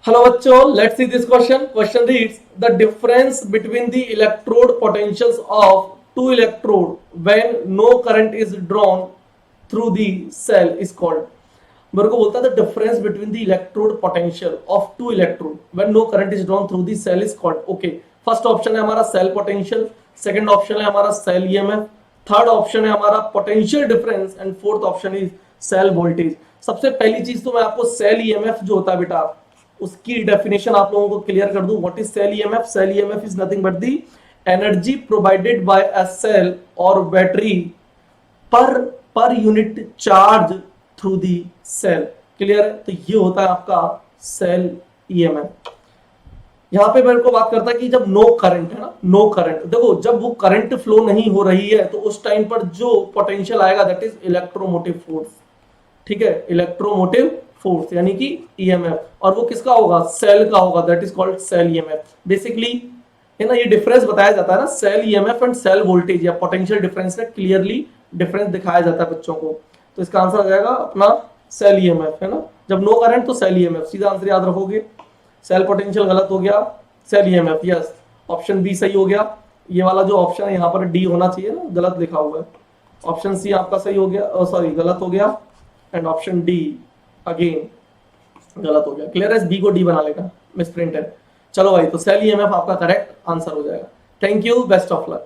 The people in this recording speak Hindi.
हेलो बच्चों, let's see this question. Question reads the difference between the electrode potentials of two electrode when no current is drawn through the cell is called. मेरे को बोलता है the difference between the electrode potential of two electrode when no current is drawn through the cell is called. Okay, first option है हमारा सेल पोटेंशियल, सेकंड ऑप्शन है हमारा सेल ईएमएफ, थर्ड ऑप्शन है हमारा potential difference and fourth option is cell voltage. सबसे पहली चीज तो मैं आपको सेल ईएमएफ जो होता है बेटा उसकी डेफिनेशन आप लोगों को क्लियर कर दूं. What is cell EMF? Cell EMF is nothing but the energy provided by a cell और battery per unit charge through the cell. Clear है? तो ये होता है आपका सेल ईएमएफ. यहां पे मेरे को बात करता है कि जब नो करंट है ना, नो करंट, देखो जब वो करंट फ्लो नहीं हो रही है तो उस टाइम पर जो पोटेंशियल आएगा दैट इज इलेक्ट्रोमोटिव फोर्स. ठीक है, इलेक्ट्रोमोटिव फोर्स यानी कि ईएमएफ. और वो किसका होगा? सेल का होगा. That is called cell EMF. Basically है ना, ये डिफरेंस बताया जाता है ना, cell EMF and cell voltage या पोटेंशियल डिफरेंस का क्लियरली डिफरेंस दिखाया जाता है बच्चों को. तो इसका आंसर आ जाएगा अपना सेल ईएमएफ. है ना, जब नो करंट तो सेल ईएमएफ, सीधा आंसर याद रखोगे. सेल पोटेंशियल गलत हो गया, cell EMF yes. Option B सही हो गया. ये वाला जो ऑप्शन है यहाँ पर डी होना चाहिए ना, गलत लिखा हुआ है. ऑप्शन सी आपका सही हो गया, सॉरी गलत हो गया. एंड ऑप्शन डी अगेन गलत हो गया. क्लियर है? बी को डी बना लेना, मिस प्रिंट है. चलो भाई, तो सेल ईएमएफ आपका करेक्ट आंसर हो जाएगा. Thank you, best of luck.